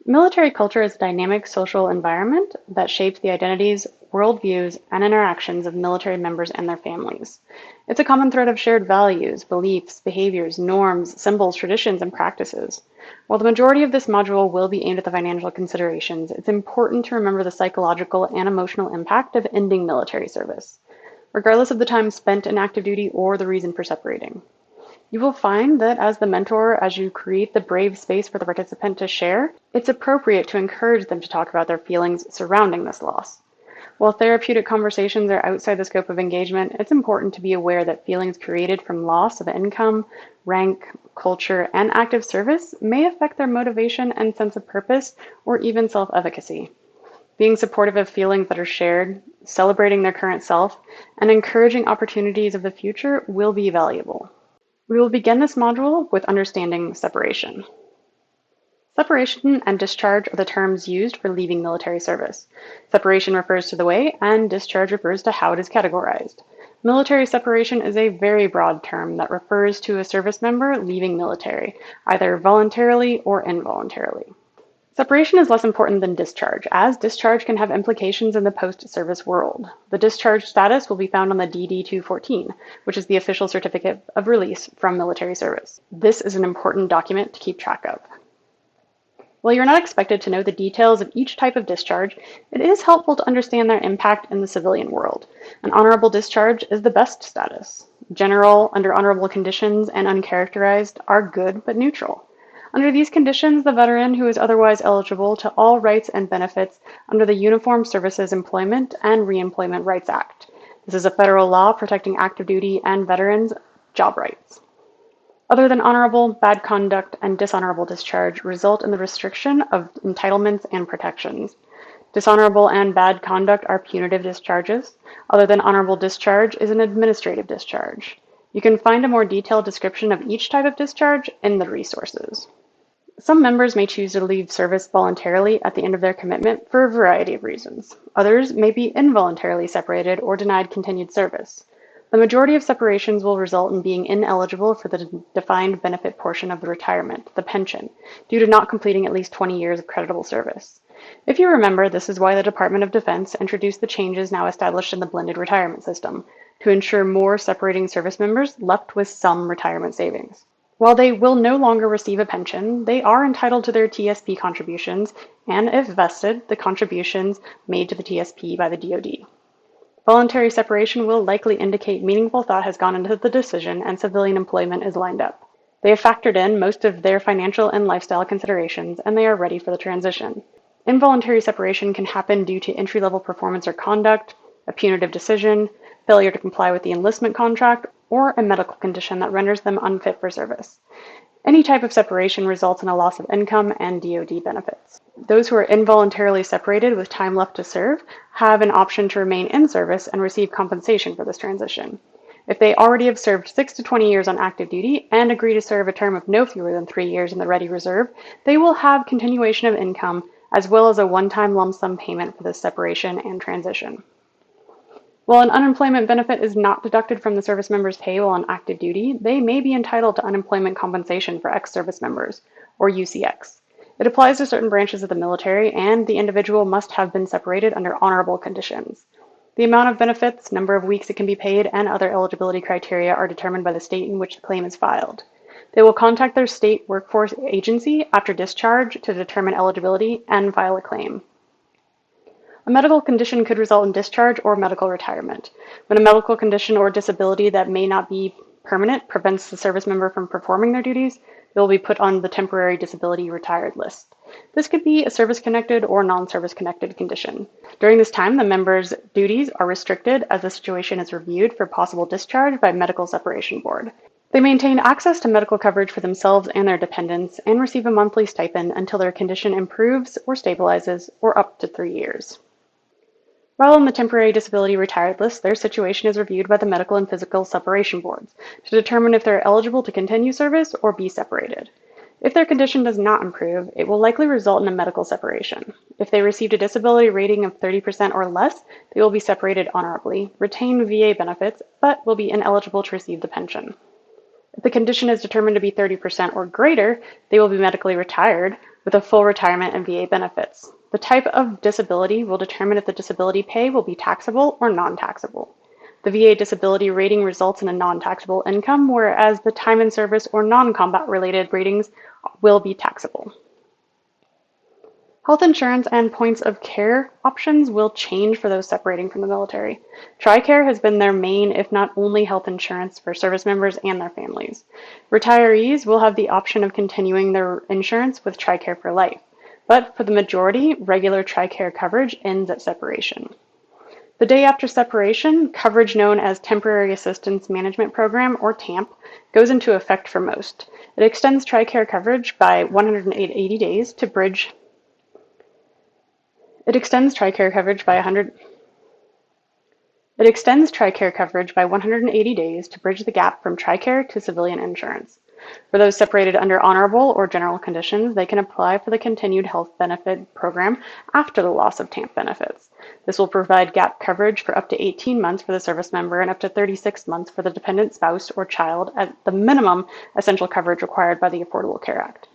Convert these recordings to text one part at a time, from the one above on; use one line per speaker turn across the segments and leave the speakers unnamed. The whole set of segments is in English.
Military culture is a dynamic social environment that shapes the identities, worldviews, and interactions of military members and their families. It's a common thread of shared values, beliefs, behaviors, norms, symbols, traditions, and practices. While the majority of this module will be aimed at the financial considerations, it's important to remember the psychological and emotional impact of ending military service, regardless of the time spent in active duty or the reason for separating. You will find that as the mentor, as you create the brave space for the participant to share, it's appropriate to encourage them to talk about their feelings surrounding this loss. While therapeutic conversations are outside the scope of engagement, it's important to be aware that feelings created from loss of income, rank, culture, and active service may affect their motivation and sense of purpose or even self-efficacy. Being supportive of feelings that are shared, celebrating their current self, and encouraging opportunities of the future will be valuable. We will begin this module with understanding separation. Separation and discharge are the terms used for leaving military service. Separation refers to the way, and discharge refers to how it is categorized. Military separation is a very broad term that refers to a service member leaving military, either voluntarily or involuntarily. Separation is less important than discharge, as discharge can have implications in the post-service world. The discharge status will be found on the DD-214, which is the official certificate of release from military service. This is an important document to keep track of. While you're not expected to know the details of each type of discharge, it is helpful to understand their impact in the civilian world. An honorable discharge is the best status. General, under honorable conditions, and uncharacterized are good but neutral. Under these conditions, the veteran who is otherwise eligible to all rights and benefits under the Uniformed Services Employment and Reemployment Rights Act. This is a federal law protecting active duty and veterans' job rights. Other than honorable, bad conduct and dishonorable discharge result in the restriction of entitlements and protections. Dishonorable and bad conduct are punitive discharges. Other than honorable discharge is an administrative discharge. You can find a more detailed description of each type of discharge in the resources. Some members may choose to leave service voluntarily at the end of their commitment for a variety of reasons. Others may be involuntarily separated or denied continued service. The majority of separations will result in being ineligible for the defined benefit portion of the retirement, the pension, due to not completing at least 20 years of creditable service. If you remember, this is why the Department of Defense introduced the changes now established in the blended retirement system, to ensure more separating service members left with some retirement savings. While they will no longer receive a pension, they are entitled to their TSP contributions and, if vested, the contributions made to the TSP by the DoD. Voluntary separation will likely indicate meaningful thought has gone into the decision and civilian employment is lined up. They have factored in most of their financial and lifestyle considerations, and they are ready for the transition. Involuntary separation can happen due to entry-level performance or conduct, a punitive decision, failure to comply with the enlistment contract, or a medical condition that renders them unfit for service. Any type of separation results in a loss of income and DoD benefits. Those who are involuntarily separated with time left to serve have an option to remain in service and receive compensation for this transition. If they already have served 6 to 20 years on active duty and agree to serve a term of no fewer than 3 years in the Ready Reserve, they will have continuation of income as well as a one-time lump sum payment for this separation and transition. While an unemployment benefit is not deducted from the service member's pay while on active duty, they may be entitled to unemployment compensation for ex-service members, or UCX. It applies to certain branches of the military, and the individual must have been separated under honorable conditions. The amount of benefits, number of weeks it can be paid, and other eligibility criteria are determined by the state in which the claim is filed. They will contact their state workforce agency after discharge to determine eligibility and file a claim. A medical condition could result in discharge or medical retirement. When a medical condition or disability that may not be permanent prevents the service member from performing their duties, they will be put on the temporary disability retired list. This could be a service-connected or non-service-connected condition. During this time, the member's duties are restricted as the situation is reviewed for possible discharge by Medical Separation Board. They maintain access to medical coverage for themselves and their dependents and receive a monthly stipend until their condition improves or stabilizes, or up to 3 years. While on the temporary disability retired list, their situation is reviewed by the medical and physical separation boards to determine if they're eligible to continue service or be separated. If their condition does not improve, it will likely result in a medical separation. If they received a disability rating of 30% or less, they will be separated honorably, retain VA benefits, but will be ineligible to receive the pension. If the condition is determined to be 30% or greater, they will be medically retired, with a full retirement and VA benefits. The type of disability will determine if the disability pay will be taxable or non-taxable. The VA disability rating results in a non-taxable income, whereas the time in service or non-combat related ratings will be taxable. Health insurance and points of care options will change for those separating from the military. TRICARE has been their main, if not only, health insurance for service members and their families. Retirees will have the option of continuing their insurance with TRICARE for life, but for the majority, regular TRICARE coverage ends at separation. The day after separation, coverage known as Temporary Assistance Management Program, or TAMP, goes into effect for most. It extends TRICARE coverage by 180 days to bridge It extends TRICARE coverage by 180 days to bridge the gap from TRICARE to civilian insurance. For those separated under honorable or general conditions, they can apply for the continued health benefit program after the loss of TAMP benefits. This will provide gap coverage for up to 18 months for the service member and up to 36 months for the dependent spouse or child at the minimum essential coverage required by the Affordable Care Act.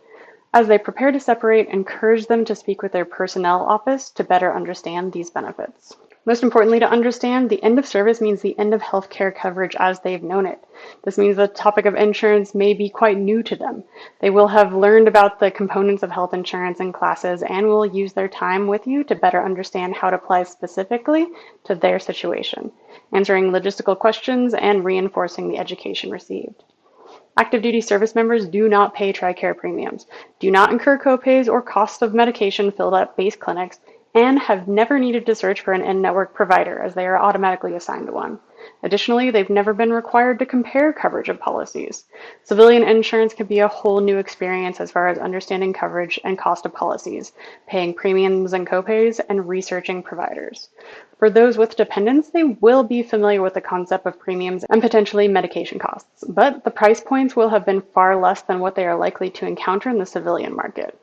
As they prepare to separate, encourage them to speak with their personnel office to better understand these benefits. Most importantly, to understand, the end of service means the end of healthcare coverage as they've known it. This means the topic of insurance may be quite new to them. They will have learned about the components of health insurance in classes and will use their time with you to better understand how to apply specifically to their situation, answering logistical questions and reinforcing the education received. Active duty service members do not pay TRICARE premiums, do not incur copays or costs of medication filled at base clinics, and have never needed to search for an in-network provider as they are automatically assigned one. Additionally, they've never been required to compare coverage of policies. Civilian insurance can be a whole new experience as far as understanding coverage and cost of policies, paying premiums and copays, and researching providers. For those with dependents, they will be familiar with the concept of premiums and potentially medication costs, but the price points will have been far less than what they are likely to encounter in the civilian market.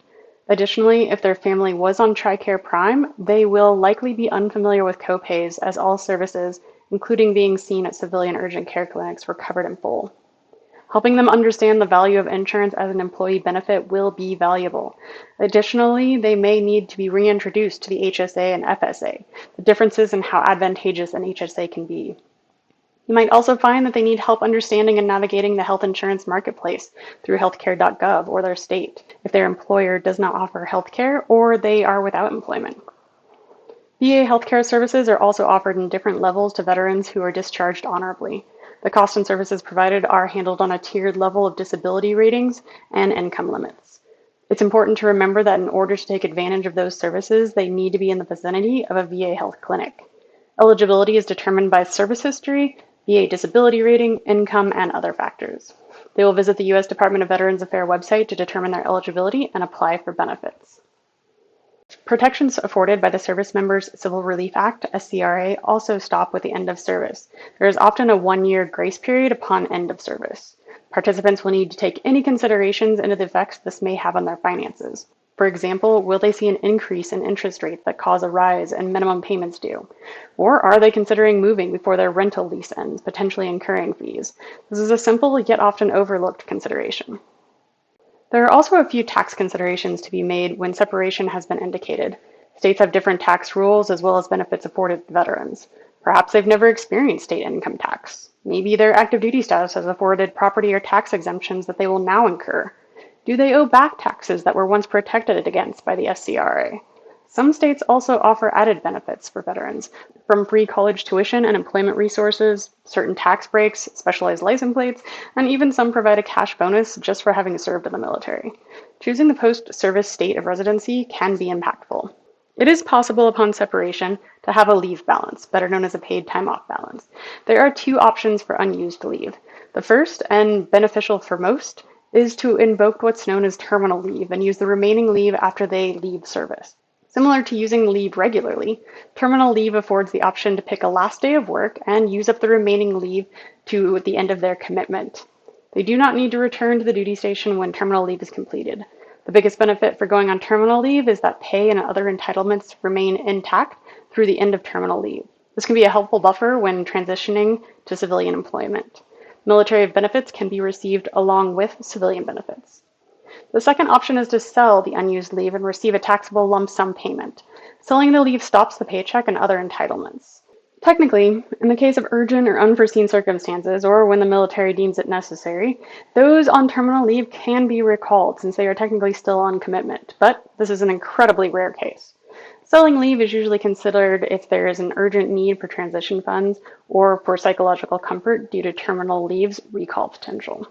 Additionally, if their family was on TRICARE Prime, they will likely be unfamiliar with copays as all services, including being seen at civilian urgent care clinics, were covered in full. Helping them understand the value of insurance as an employee benefit will be valuable. Additionally, they may need to be reintroduced to the HSA and FSA, the differences in how advantageous an HSA can be. You might also find that they need help understanding and navigating the health insurance marketplace through healthcare.gov or their state, if their employer does not offer healthcare or they are without employment. VA healthcare services are also offered in different levels to veterans who are discharged honorably. The cost and services provided are handled on a tiered level of disability ratings and income limits. It's important to remember that in order to take advantage of those services, they need to be in the vicinity of a VA health clinic. Eligibility is determined by service history, VA disability rating, income, and other factors. They will visit the U.S. Department of Veterans Affairs website to determine their eligibility and apply for benefits. Protections afforded by the Service Members Civil Relief Act, SCRA, also stop with the end of service. There is often a 1-year grace period upon end of service. Participants will need to take any considerations into the effects this may have on their finances. For example, will they see an increase in interest rates that cause a rise in minimum payments due? Or are they considering moving before their rental lease ends, potentially incurring fees? This is a simple yet often overlooked consideration. There are also a few tax considerations to be made when separation has been indicated. States have different tax rules as well as benefits afforded to veterans. Perhaps they've never experienced state income tax. Maybe their active duty status has afforded property or tax exemptions that they will now incur. Do they owe back taxes that were once protected against by the SCRA? Some states also offer added benefits for veterans, from free college tuition and employment resources, certain tax breaks, specialized license plates, and even some provide a cash bonus just for having served in the military. Choosing the post-service state of residency can be impactful. It is possible upon separation to have a leave balance, better known as a paid time off balance. There are 2 options for unused leave. The first, and beneficial for most, is to invoke what's known as terminal leave and use the remaining leave after they leave service. Similar to using leave regularly, terminal leave affords the option to pick a last day of work and use up the remaining leave to the end of their commitment. They do not need to return to the duty station when terminal leave is completed. The biggest benefit for going on terminal leave is that pay and other entitlements remain intact through the end of terminal leave. This can be a helpful buffer when transitioning to civilian employment. Military benefits can be received along with civilian benefits. The second option is to sell the unused leave and receive a taxable lump sum payment. Selling the leave stops the paycheck and other entitlements. Technically, in the case of urgent or unforeseen circumstances, or when the military deems it necessary, those on terminal leave can be recalled since they are technically still on commitment, but this is an incredibly rare case. Selling leave is usually considered if there is an urgent need for transition funds or for psychological comfort due to terminal leave's recall potential.